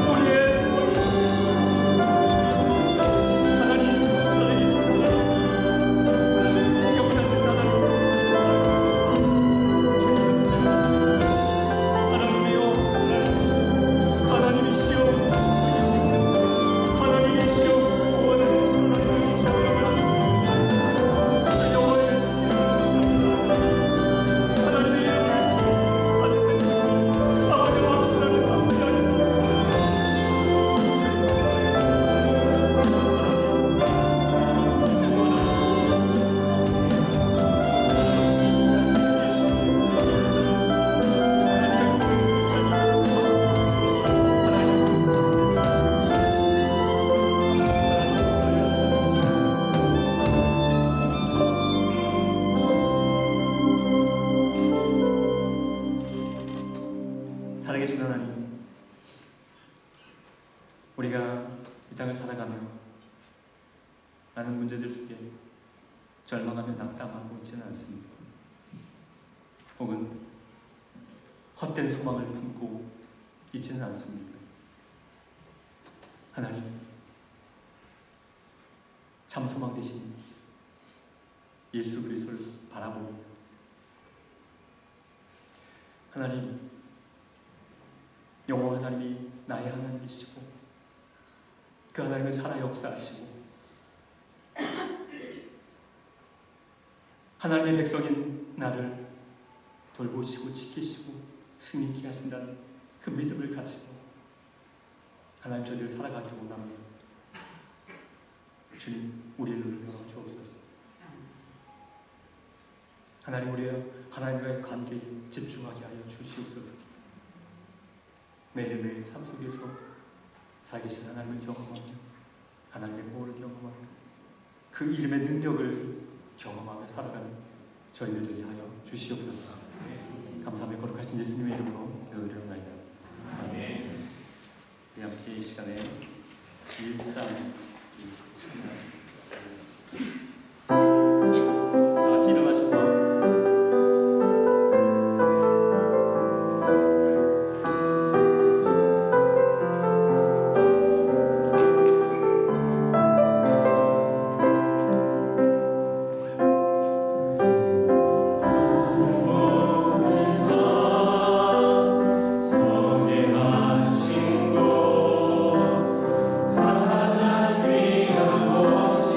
우리의 소망이십니다. 하나님, 살아계신 하나님, 역사하신 하나님, 하나님이여, 하나님이시여, 하나님이시여, 구원을 주신 하나님이시여, 영원히 하나님의 이름을 받는 아버지와 확신하는 감사합니다. 살아계신 하나님, 우리가 이 땅을 살아가며 많은 문제들 속에 절망하며 낙담하고 있지는 않습니다. 혹은 헛된 소망을 품고 있지는 않습니다. 하나님, 참 소망 되신 예수 그리스도를 바라봅니다. 하나님, 영원 하나님이 나의 하나님이시고 그 하나님은 살아 역사하시고 하나님의 백성인 나를 돌보시고 지키시고 승리케 하신다는 그 믿음을 가지고 하나님, 저희를 살아가기를 원합니다. 주님, 우리의 눈을 열어 주옵소서. 하나님, 우리의 하나님과의 관계에 집중하게 하여 주시옵소서. 매일매일 삶 속에서 살아계신 하나님을 경험하며 하나님의 보호를 경험하며 그 이름의 능력을 경험하며 살아가는 저희들 되게 하여 주시옵소서. 감사하며 거룩하신 예수님의 이름으로 기도드리옵나이다. 아멘. 우리 함께 이 시간에 일상 다 같이 일어나셔서 가장 귀한 것이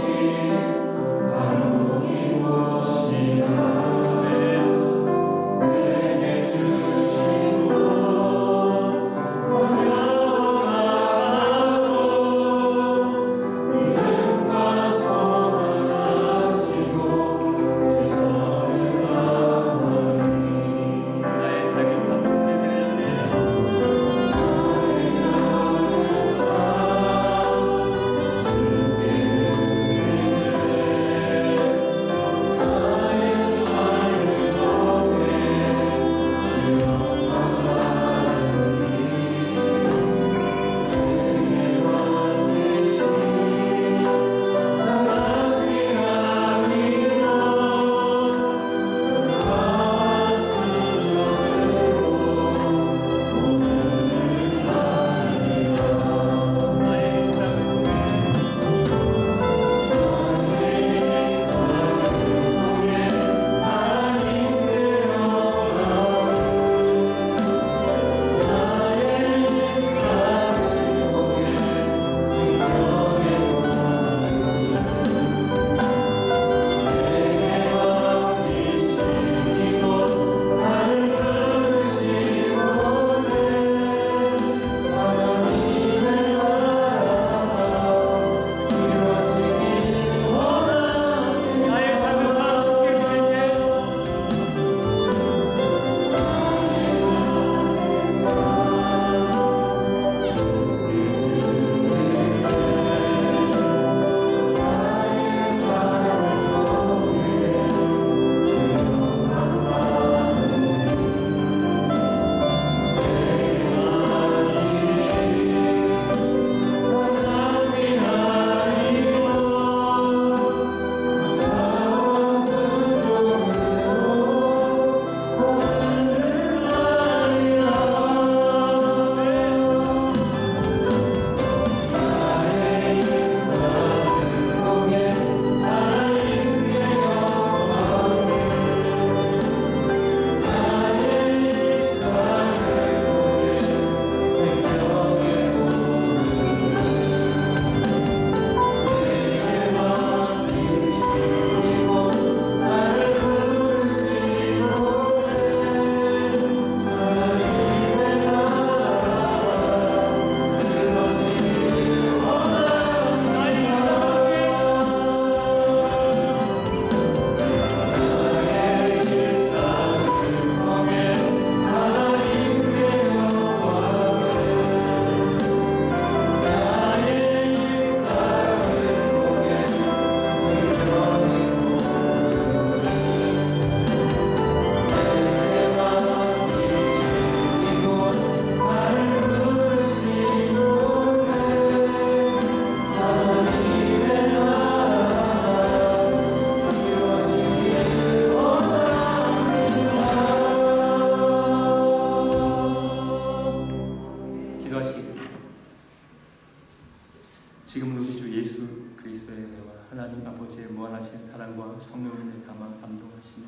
지금 우리 주 예수 그리스도의 은혜와 하나님 아버지의 무한하신 사랑과 성령님의 감동하심이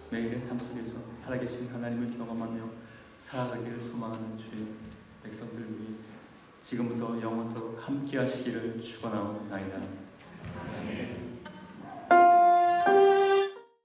매일의 삶 속에서 살아계신 하나님을 경험하며 살아가기를 소망하는 주의 백성들 위해 지금부터 영원토록 함께하시기를 축원하옵나이다.